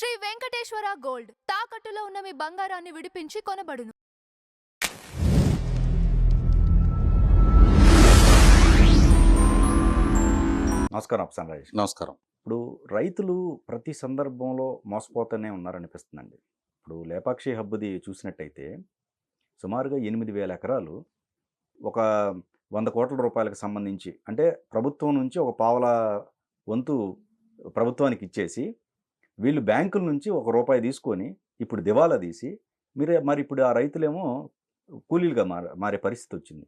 Shri Venkateswara gold తాకట్టులో ఉన్న మీ బంగారాన్ని విడిపించి కొనబడును. నమస్కారం అప్సన్ రాజేష్. నమస్కారం. ఇప్పుడు రైతులు ప్రతి సందర్భంలో మోసపోతూనే ఉన్నారనిపిస్తుందండి. ఇప్పుడు లేపాక్షి హబ్బుది చూసినట్టయితే సుమారుగా 8,000 ఎకరాలు ఒక 100 కోట్ల రూపాయలకు సంబంధించి, అంటే ప్రభుత్వం నుంచి ఒక పావల వంతు ప్రభుత్వానికి ఇచ్చేసి, వీళ్ళు బ్యాంకుల నుంచి ₹1 తీసుకొని ఇప్పుడు దివాలా తీసి మరి ఇప్పుడు ఆ రైతులేమో కూలీలుగా మారే పరిస్థితి వచ్చింది.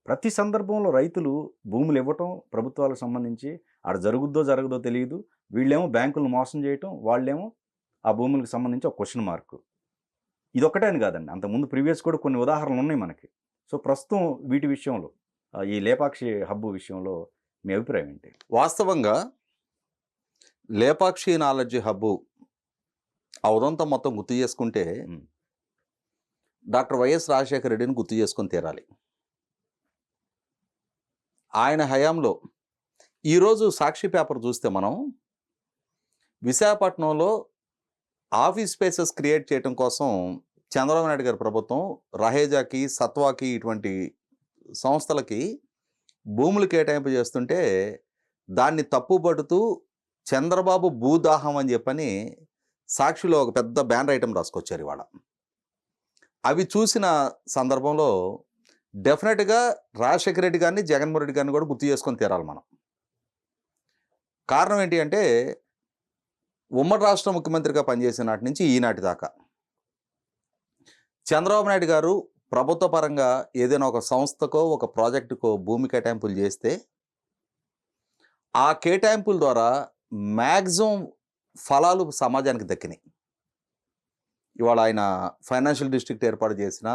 ప్రతి సందర్భంలో రైతులు భూములు ఇవ్వటం ప్రభుత్వాలకు సంబంధించి ఆడ జరుగుద్దో జరగదో తెలియదు, వీళ్ళేమో బ్యాంకులను మోసం చేయటం, వాళ్ళేమో ఆ భూములకు సంబంధించి ఒక క్వశ్చన్ మార్కు. ఇదొక్కటే అని కాదండి, అంతకుముందు ప్రీవియస్ కూడా కొన్ని ఉదాహరణలు ఉన్నాయి మనకి. సో ప్రస్తుతం వీటి విషయంలో ఈ లేపాక్షి హబ్బు విషయంలో మీ అభిప్రాయం ఏంటి? వాస్తవంగా లేపాక్షి నాలెడ్జ్ హబ్బు ఆ ఉదంతం మొత్తం గుర్తు చేసుకుంటే డాక్టర్ వైఎస్ రాజశేఖర రెడ్డిని గుర్తు చేసుకొని తీరాలి. ఆయన హయాంలో ఈరోజు సాక్షి పేపర్ చూస్తే మనం విశాఖపట్నంలో ఆఫీస్ స్పేసెస్ క్రియేట్ చేయడం కోసం చంద్రబాబు నాయుడు గారి ప్రభుత్వం రహేజాకి, సత్వాకి ఇటువంటి సంస్థలకి భూములు కేటాయింపు చేస్తుంటే దాన్ని తప్పుపడుతూ చంద్రబాబు భూదాహం అని చెప్పని సాక్షిలో ఒక పెద్ద బ్యానర్ ఐటమ్ రాసుకొచ్చారు ఇవాళ. అవి చూసిన సందర్భంలో డెఫినెట్గా రాజశేఖర రెడ్డి గారిని, జగన్మోహన్ రెడ్డి గారిని కూడా గుర్తు చేసుకొని తీరాలి మనం. కారణం ఏంటి అంటే, ఉమ్మడి రాష్ట్ర ముఖ్యమంత్రిగా పనిచేసిన నాటి నుంచి ఈనాటి దాకా చంద్రబాబు నాయుడు గారు ప్రభుత్వ పరంగా ఏదైనా ఒక సంస్థకో ఒక ప్రాజెక్టుకో భూమి కేటాయింపులు చేస్తే ఆ కేటాయింపుల ద్వారా మ్యాక్సిమం ఫలాలు సమాజానికి దక్కినాయి. ఇవాళ ఆయన ఫైనాన్షియల్ డిస్ట్రిక్ట్ ఏర్పాటు చేసిన,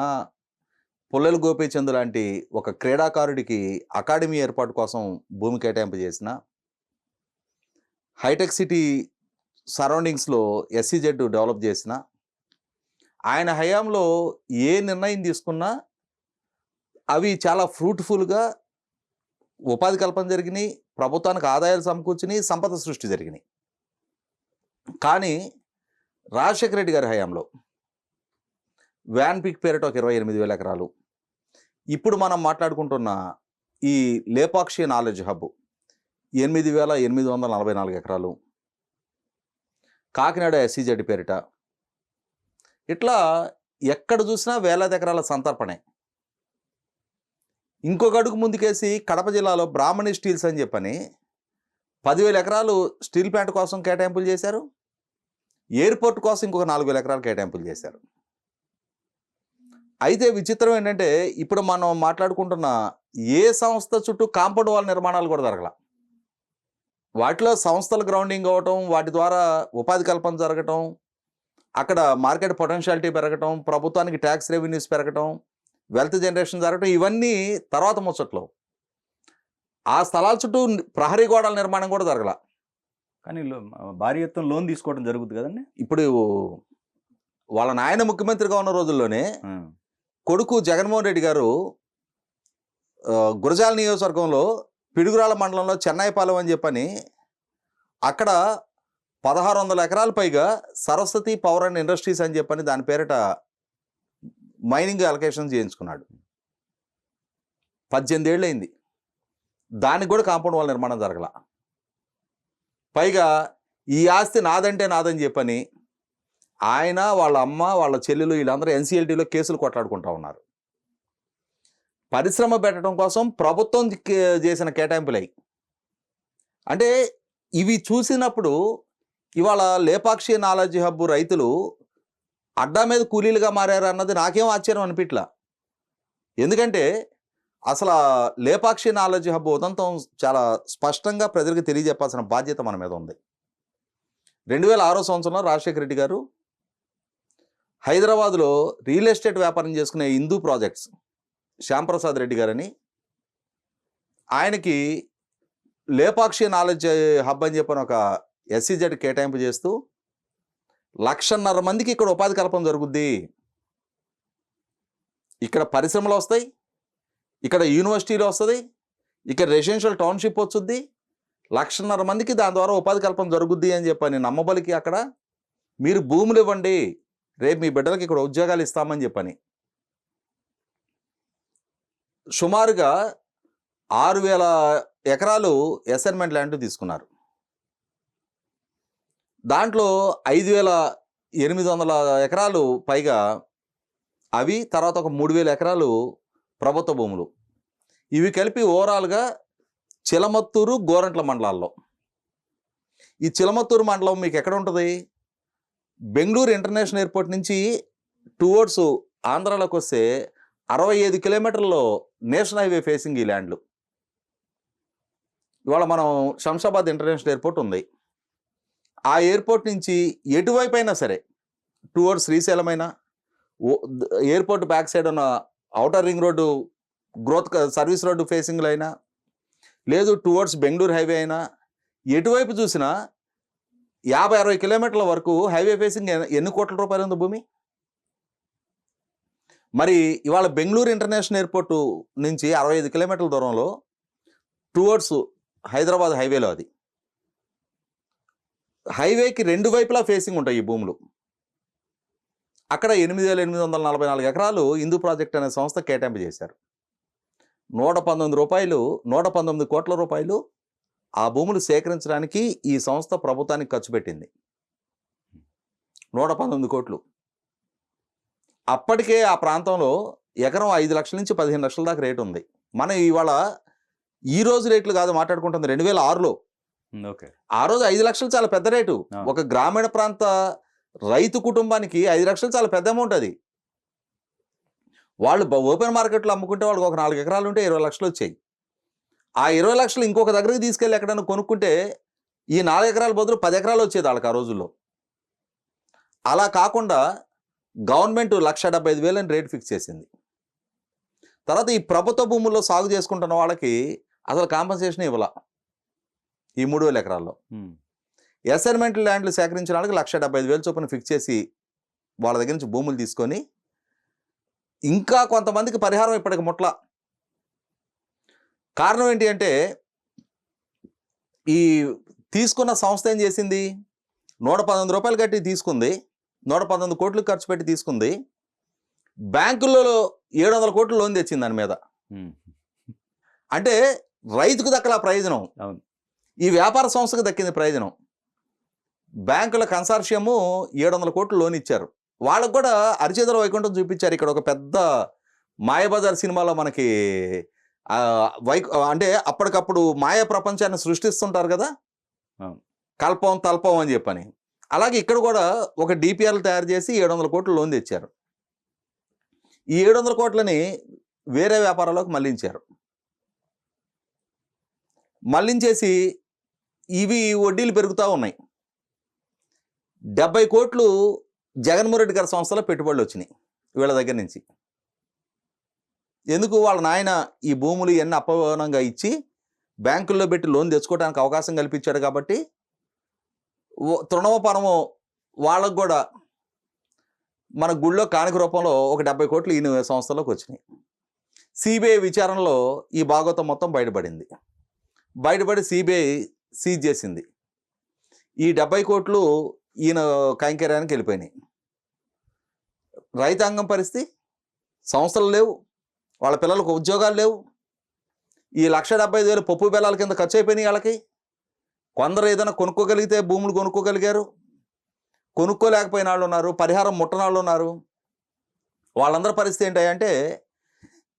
పుల్లెల గోపీచంద్ లాంటి ఒక క్రీడాకారుడికి అకాడమీ ఏర్పాటు కోసం భూమి కేటాయింపు చేసిన, హైటెక్ సిటీ సరౌండింగ్స్లో ఎస్సీజెడ్ డెవలప్ చేసిన, ఆయన హయాంలో ఏ నిర్ణయం తీసుకున్నా అవి చాలా ఫ్రూట్ఫుల్గా ఉపాధి కల్పన జరిగినాయి, ప్రభుత్వానికి ఆదాయాలు సమకూర్చినాయి, సంపద సృష్టి జరిగినాయి. కానీ రాజశేఖర రెడ్డి గారి హయాంలో వ్యాన్ పిక్ పేరిట ఒక 28,000 ఎకరాలు, ఇప్పుడు మనం మాట్లాడుకుంటున్న ఈ లేపాక్షి నాలెడ్జ్ హబ్ 8,844 ఎకరాలు, కాకినాడ ఎస్సీజెడ్ పేరిట, ఇట్లా ఎక్కడ చూసినా వేలాది ఎకరాల సంతర్పణే. ఇంకొక అడుగు ముందుకేసి కడప జిల్లాలో బ్రాహ్మణి స్టీల్స్ అని చెప్పని 10,000 ఎకరాలు స్టీల్ ప్లాంట్ కోసం కేటాయింపులు చేశారు. ఎయిర్పోర్ట్ కోసం ఇంకొక 4,000 ఎకరాలు కేటాయింపులు చేశారు. అయితే విచిత్రం ఏంటంటే, ఇప్పుడు మనం మాట్లాడుకుంటున్న ఏ సంస్థ చుట్టూ కాంపౌండ్ వాల్ నిర్మాణాలు కూడా జరగల. వాటిలో సంస్థల గ్రౌండింగ్ అవ్వటం, వాటి ద్వారా ఉపాధి కల్పన జరగటం, అక్కడ మార్కెట్ పొటెన్షియాలిటీ పెరగటం, ప్రభుత్వానికి ట్యాక్స్ రెవెన్యూస్ పెరగటం, వెల్త్ జనరేషన్ జరగటం, ఇవన్నీ తర్వాత ముచ్చట్లో. ఆ స్థలాల చుట్టూ ప్రహరీ గోడల నిర్మాణం కూడా జరగల. కానీ భారీ ఎత్తున లోన్ తీసుకోవడం జరుగుతుంది కదండి. ఇప్పుడు వాళ్ళ నాయన ముఖ్యమంత్రిగా ఉన్న రోజుల్లోనే కొడుకు జగన్మోహన్ రెడ్డి గారు గురజాల నియోజకవర్గంలో పిడుగురాల మండలంలో చెన్నైపాలెం అని చెప్పని అక్కడ 1,600 ఎకరాల పైగా సరస్వతి పవర్ అండ్ ఇండస్ట్రీస్ అని చెప్పని దాని పేరిట మైనింగ్ అలొకేషన్ చేయించుకున్నాడు. 18 ఏళ్ళు అయింది, దానికి కూడా కాంపౌండ్ వాల్ నిర్మాణం జరగల. పైగా ఈ ఆస్తి నాదంటే నాదని చెప్పని ఆయన, వాళ్ళ అమ్మ, వాళ్ళ చెల్లెలు వీళ్ళందరూ ఎన్సీఎల్టీలో కేసులు కొట్లాడుకుంటా ఉన్నారు. పరిశ్రమ పెట్టడం కోసం ప్రభుత్వం చేసిన కేటాయింపులై. అంటే ఇవి చూసినప్పుడు ఇవాళ లేపాక్షి నాలెడ్జ్ హబ్ రైతులు అడ్డా మీద కూలీలుగా మారారు అన్నది నాకేం ఆశ్చర్యం అనిపించలా. ఎందుకంటే అసలు లేపాక్షి నాలెడ్జ్ హబ్ ఉదంతం చాలా స్పష్టంగా ప్రజలకు తెలియజెప్పాల్సిన బాధ్యత మన మీద ఉంది. 2006 సంవత్సరంలో రాజశేఖర రెడ్డి గారు హైదరాబాద్లో రియల్ ఎస్టేట్ వ్యాపారం చేసుకునే హిందూ ప్రాజెక్ట్స్ శ్యాంప్రసాద్ రెడ్డి గారని, ఆయనకి లేపాక్షి నాలెడ్జ్ హబ్ అని చెప్పిన ఒక ఎస్సీజెడ్ కేటాయింపు చేస్తూ 1,50,000 మందికి ఇక్కడ ఉపాధి కల్పన జరుగుద్ది, ఇక్కడ పరిశ్రమలు వస్తాయి, ఇక్కడ యూనివర్సిటీలు వస్తుంది, ఇక్కడ రెసిడెన్షియల్ టౌన్షిప్ వచ్చుద్ది, 1,50,000 మందికి దాని ద్వారా ఉపాధి కల్పన జరుగుద్ది అని చెప్పని నమ్మబలికి అక్కడ మీరు భూములు ఇవ్వండి, రేపు మీ బిడ్డలకి ఇక్కడ ఉద్యోగాలు ఇస్తామని చెప్పని. సుమారుగా 6,000 ఎకరాలు అసైన్మెంట్ ల్యాండ్ తీసుకున్నారు. దాంట్లో 5,800 ఎకరాలు పైగా అవి, తర్వాత ఒక 3,000 ఎకరాలు ప్రభుత్వ భూములు. ఇవి కలిపి ఓవరాల్గా చిలమత్తూరు, గోరంట్ల మండలాల్లో. ఈ చిలమత్తూరు మండలం మీకు ఎక్కడ ఉంటుంది? బెంగళూరు ఇంటర్నేషనల్ ఎయిర్పోర్ట్ నుంచి టువర్డ్స్ ఆంధ్రాలోకి వస్తే 65 కిలోమీటర్లలో నేషనల్ హైవే ఫేసింగ్ ఈ ల్యాండ్లు. ఇవాళ మనం శంషాబాద్ ఇంటర్నేషనల్ ఎయిర్పోర్ట్ ఉంది. ఆ ఎయిర్పోర్ట్ నుంచి ఎటువైపు అయినా సరే, టువర్డ్స్ శ్రీశైలం అయినా, ఎయిర్పోర్ట్ బ్యాక్ సైడ్ ఉన్న outer ring road growth service road ఫేసింగ్లో అయినా, లేదు టువర్డ్స్ బెంగళూరు హైవే అయినా, ఎటువైపు చూసినా 50-60 కిలోమీటర్ల వరకు హైవే ఫేసింగ్ ఎన్ని కోట్ల రూపాయలు ఉంది భూమి? మరి ఇవాళ బెంగళూరు ఇంటర్నేషనల్ ఎయిర్పోర్ట్ నుంచి 65 కిలోమీటర్ల దూరంలో టువర్డ్స్ హైదరాబాద్ హైవేలో, అది హైవేకి 2 వైపులా ఫేసింగ్ ఉంటాయి ఈ భూములు. అక్కడ 8,844 ఎకరాలు హిందూ ప్రాజెక్ట్ అనే సంస్థ కేటాయింపు చేశారు. 119 కోట్ల రూపాయలు ఆ భూములు సేకరించడానికి ఈ సంస్థ ప్రభుత్వానికి ఖర్చు పెట్టింది. 119 కోట్లు. అప్పటికే ఆ ప్రాంతంలో ఎకరం 5 లక్షల నుంచి 15 లక్షల దాకా రేటు ఉంది. మనం ఇవాళ ఈ రోజు రేట్లు కాదు మాట్లాడుకుంటుంది, 2006లో. ఓకే, ఆ రోజు 5 లక్షలు చాలా పెద్ద రేటు. ఒక గ్రామీణ ప్రాంత రైతు కుటుంబానికి 5 లక్షలు చాలా పెద్ద అమౌంట్. అది వాళ్ళు ఓపెన్ మార్కెట్లో అమ్ముకుంటే వాళ్ళకి ఒక 4 ఎకరాలు ఉంటే 20 లక్షలు వచ్చాయి. ఆ 20 లక్షలు ఇంకొక దగ్గరికి తీసుకెళ్ళి ఎక్కడైనా కొనుక్కుంటే ఈ 4 ఎకరాల బదులు 10 ఎకరాలు వచ్చేది వాళ్ళకి ఆ రోజుల్లో. అలా కాకుండా గవర్నమెంట్ 1,75,000 అని రేట్ ఫిక్స్ చేసింది. తర్వాత ఈ ప్రభుత్వ భూముల్లో సాగు చేసుకుంటున్న వాళ్ళకి అసలు కాంపన్సేషన్ ఇవ్వాల. ఈ 3,000 ఎకరాల్లో అసైన్మెంట్ ల్యాండ్లు సేకరించిన వాళ్ళకి 1,75,000 చొప్పున ఫిక్స్ చేసి వాళ్ళ దగ్గర నుంచి భూములు తీసుకొని, ఇంకా కొంతమందికి పరిహారం ఇప్పటికి ముట్ల. కారణం ఏంటి అంటే, ఈ తీసుకున్న సంస్థ ఏం చేసింది, 119 రూపాయలు కట్టి తీసుకుంది, 119 కోట్లు ఖర్చు పెట్టి తీసుకుంది. బ్యాంకుల్లో 700 కోట్లు లోన్ తెచ్చింది దాని మీద. అంటే రైతుకు దక్కల ప్రయోజనం, ఈ వ్యాపార సంస్థకు దక్కింది ప్రయోజనం. బ్యాంకుల కన్సార్షియము 700 కోట్లు లోన్ ఇచ్చారు. వాళ్ళకు కూడా అరిచేతుల వైకుంఠం చూపించారు. ఇక్కడ ఒక పెద్ద మాయాబజార్ సినిమాలో మనకి అంటే అప్పటికప్పుడు మాయా ప్రపంచాన్ని సృష్టిస్తుంటారు కదా, కల్పం తల్పం అని చెప్పని. అలాగే ఇక్కడ కూడా ఒక డిపిఆర్లు తయారు చేసి 700 కోట్లు లోన్ తెచ్చారు. ఈ 700 కోట్లని వేరే వ్యాపారాలకు మళ్లించారు. మళ్లించేసి ఇవి వడ్డీలు పెరుగుతూ ఉన్నాయి. 70 కోట్లు జగన్మోహన్ రెడ్డి గారి సంస్థలో పెట్టుబడులు వచ్చినాయి వీళ్ళ దగ్గర నుంచి. ఎందుకు? వాళ్ళ నాయన ఈ భూములు ఇవన్నీ అప్పనంగా ఇచ్చి బ్యాంకుల్లో పెట్టి లోన్ తెచ్చుకోవడానికి అవకాశం కల్పించాడు కాబట్టి తృణమోపరము వాళ్ళకు కూడా మన గుళ్ళో కానుక రూపంలో ఒక 70 కోట్లు ఈ సంస్థలోకి వచ్చినాయి. సిబిఐ విచారణలో ఈ భాగవతం మొత్తం బయటపడింది. బయటపడి సిబిఐ సీజ్ చేసింది. ఈ 70 కోట్లు ఈయన కైంకర్యానికి వెళ్ళిపోయినాయి. రైతాంగం పరిస్థితి, సంస్థలు లేవు, వాళ్ళ పిల్లలకు ఉద్యోగాలు లేవు. ఈ 1,75,000 పప్పు బెల్లాల కింద ఖర్చు అయిపోయినాయి వాళ్ళకి. కొందరు ఏదైనా కొనుక్కోగలిగితే భూములు కొనుక్కోగలిగారు, కొనుక్కోలేకపోయిన వాళ్ళు ఉన్నారు, పరిహారం ముట్టని వాళ్ళు ఉన్నారు. వాళ్ళందరి పరిస్థితి ఏంటంటే,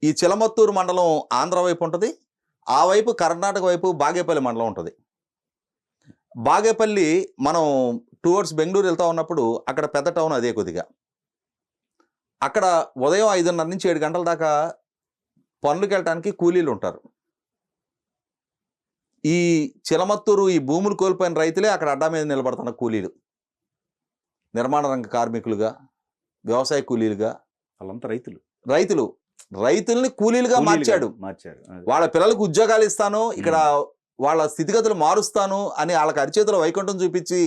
ఈ చిలమత్తూరు మండలం ఆంధ్ర వైపు ఉంటుంది, ఆ వైపు కర్ణాటక వైపు బాగేపల్లి మండలం ఉంటుంది. బాగేపల్లి మనం టువర్డ్స్ బెంగళూరు వెళ్తూ ఉన్నప్పుడు అక్కడ పెద్ద టౌన్ అదే. కొద్దిగా అక్కడ ఉదయం 5:30 నుంచి 7 గంటల దాకా పనులకు వెళ్ళటానికి కూలీలు ఉంటారు. ఈ చిలమత్తూరు ఈ భూములు కోల్పోయిన రైతులే అక్కడ అడ్డా మీద నిలబడుతున్న కూలీలు, నిర్మాణ రంగ కార్మికులుగా, వ్యవసాయ కూలీలుగా. వాళ్ళంతా రైతుల్ని కూలీలుగా మార్చాడు. వాళ్ళ పిల్లలకు ఉద్యోగాలు ఇస్తాను, ఇక్కడ వాళ్ళ స్థితిగతులు మారుస్తాను అని వాళ్ళకి అరిచేతుల వైకుంఠం చూపించి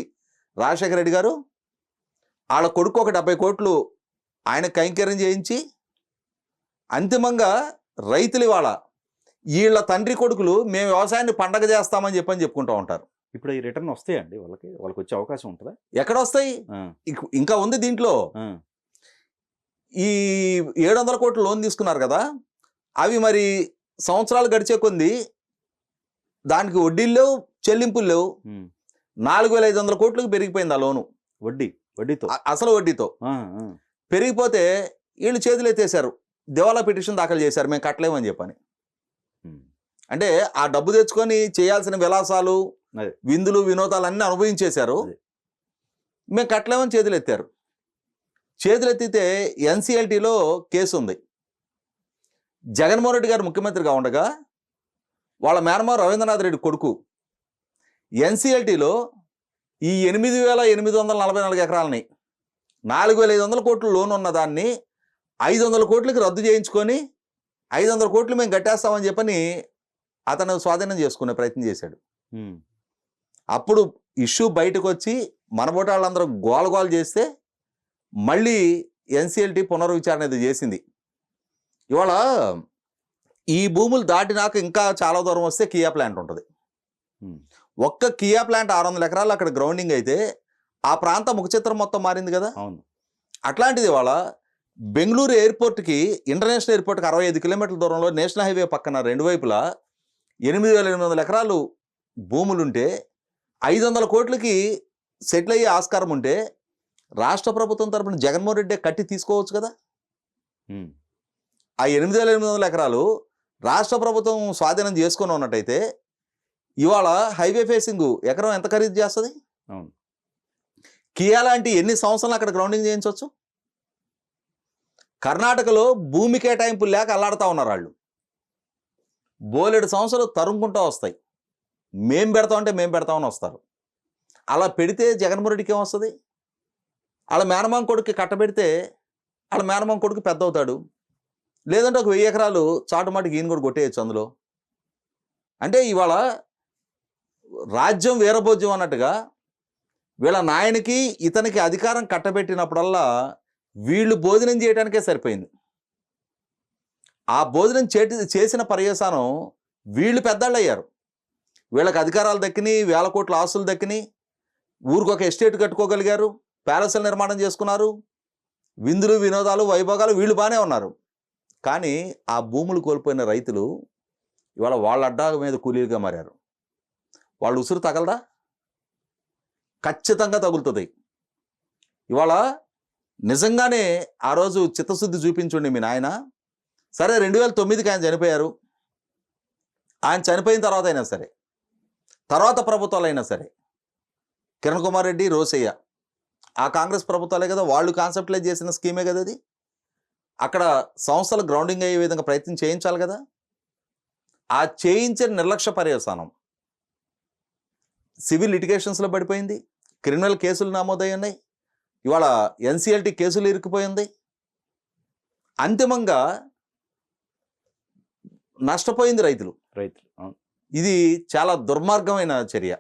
రాజశేఖర రెడ్డి గారు వాళ్ళ కొడుకు ఒక 70 కోట్లు ఆయన కైంకర్యం చేయించి, అంతిమంగా రైతులు ఇవాళ వీళ్ళ తండ్రి కొడుకులు మేము వ్యవసాయాన్ని పండగ చేస్తామని చెప్పుకుంటూ ఉంటారు. ఇప్పుడు ఈ రిటర్న్ వస్తాయండి వాళ్ళకి వచ్చే అవకాశం ఉంటుందా? ఎక్కడ వస్తాయి? ఆ, ఇంకా ఉంది దీంట్లో. ఆ, ఈ 700 కోట్లు లోన్ తీసుకున్నారు కదా, అవి మరి సంవత్సరాలు గడిచే కొంది దానికి వడ్డీలు లేవు, చెల్లింపులు లేవు. ఉమ్. 4,500 కోట్లకు పెరిగిపోయింది ఆ లోను, వడ్డీతో. అసలు వడ్డీతో ఆ, ఆ, పెరిగిపోతే వీళ్ళు చేతులు ఎత్తేసారు, దివాలా పిటిషన్ దాఖలు చేశారు, మేము కట్టలేమని చెప్పని. ఉమ్. అంటే ఆ డబ్బు తెచ్చుకొని చేయాల్సిన విలాసాలు, అదే. విందులు, వినోదాలు అన్నీ అనుభవించేశారు. అదే. మేము కట్టలేమని చేతులు ఎత్తారు. చేతులు ఎత్తితే ఎన్సిఎల్టీలో కేసు ఉంది. జగన్మోహన్ రెడ్డి గారు ముఖ్యమంత్రిగా ఉండగా వాళ్ళ మేనమావ రవీంద్రనాథ్ రెడ్డి కొడుకు ఎన్సిఎల్టీలో ఈ 8,844 ఎకరాలని 4,500 కోట్లు లోన్ ఉన్న దాన్ని 500 కోట్లకి రద్దు చేయించుకొని 500 కోట్లు మేము కట్టేస్తామని చెప్పని అతను స్వాధీనం చేసుకునే ప్రయత్నం చేశాడు. ఉమ్. అప్పుడు ఇష్యూ బయటకు వచ్చి మనబోటి వాళ్ళందరూ గోలగోలు చేస్తే మళ్ళీ ఎన్సిఎల్టీ పునర్విచారణ ఇది చేసింది. ఇవాళ ఈ భూములు దాటినాక ఇంకా చాలా దూరం వస్తే కియా ప్లాంట్ ఉంటుంది. ఉమ్. ఒక్క కియా ప్లాంట్ 600 ఎకరాలు అక్కడ గ్రౌండింగ్ అయితే ఆ ప్రాంతం ముఖచిత్రం మొత్తం మారింది కదా. అవును. అట్లాంటిది ఇవాళ బెంగళూరు ఎయిర్పోర్ట్కి, ఇంటర్నేషనల్ ఎయిర్పోర్ట్కి 65 కిలోమీటర్ల దూరంలో నేషనల్ హైవే పక్కన రెండు వైపులా 8,800 ఎకరాలు భూములుంటే 500 కోట్లకి సెటిల్ అయ్యే ఆస్కారం ఉంటే రాష్ట్ర ప్రభుత్వం తరపున జగన్మోహన్ రెడ్డి కట్టి తీసుకోవచ్చు కదా. ఉమ్. ఆ 8,800 ఎకరాలు రాష్ట్ర ప్రభుత్వం స్వాధీనం చేసుకొని ఉన్నట్టయితే ఇవాళ హైవే ఫేసింగ్ ఎకరం ఎంత ఖరీదు చేస్తుంది? అవును. కియా లాంటి ఎన్ని సంవత్సరాలు అక్కడ గ్రౌండింగ్ చేయించవచ్చు? కర్ణాటకలో భూమి కేటాయింపులు లేక అల్లాడుతూ ఉన్నారు వాళ్ళు. బోలెడు సంవత్సరాలు తరుముకుంటూ వస్తాయి. మేం పెడతామంటే మేము పెడతామని వస్తారు. అలా పెడితే జగన్మోహన్ రెడ్డికి ఏమొస్తుంది? వాళ్ళ మేనమామ కొడుకు కట్టబెడితే వాళ్ళ మేనమామ కొడుకు పెద్ద అవుతాడు. లేదంటే ఒక 1000 ఎకరాలు చాటుమాటికి ఈయన కూడా కొట్టేయచ్చు అందులో. అంటే ఇవాళ రాజ్యం వీరభోజ్యం అన్నట్టుగా వీళ్ళ నాయనకి ఇతనికి అధికారం కట్టబెట్టినప్పుడల్లా వీళ్ళు భోజనం చేయడానికే సరిపోయింది. ఆ భోజనం చేసిన పర్యవసానం వీళ్ళు పెద్దాళ్ళు అయ్యారు. వీళ్ళకి అధికారాలు దక్కినాయి, 1000 కోట్ల ఆస్తులు దక్కినాయి, ఊరికి ఒక ఎస్టేట్ కట్టుకోగలిగారు, ప్యాలెస్లు నిర్మాణం చేసుకున్నారు, విందులు, వినోదాలు, వైభోగాలు వీళ్ళు బాగానే ఉన్నారు. కానీ ఆ భూములు కోల్పోయిన రైతులు ఇవాళ వాళ్ళ అడ్డా మీద కూలీలుగా మారారు. వాళ్ళు ఉసురు తగలదా? ఖచ్చితంగా తగులుతుంది. ఇవాళ నిజంగానే ఆ రోజు చిత్తశుద్ధి చూపించండి మీ నాయన. సరే 2009కి ఆయన చనిపోయారు. ఆయన చనిపోయిన తర్వాత అయినా సరే, తర్వాత ప్రభుత్వాలు అయినా సరే, కిరణ్ కుమార్ రెడ్డి, రోసయ్య ఆ కాంగ్రెస్ ప్రభుత్వాలే కదా, వాళ్ళు కాన్సెప్ట్లైజ్ చేసిన స్కీమే కదా అది. అక్కడ సంస్థలు గ్రౌండింగ్ అయ్యే విధంగా ప్రయత్నం చేయించాలి కదా. ఆ చేయించిన నిర్లక్ష్య పర్యవసానం సివిల్ లిటిగేషన్స్లో పడిపోయింది, క్రిమినల్ కేసులు నమోదై ఉన్నాయి, ఇవాళ ఎన్సిఎల్టీ కేసులు ఇరుక్కుపోయింది. అంతిమంగా నష్టపోయింది రైతులు. అవును. ఇది చాలా దుర్మార్గమైన చర్య.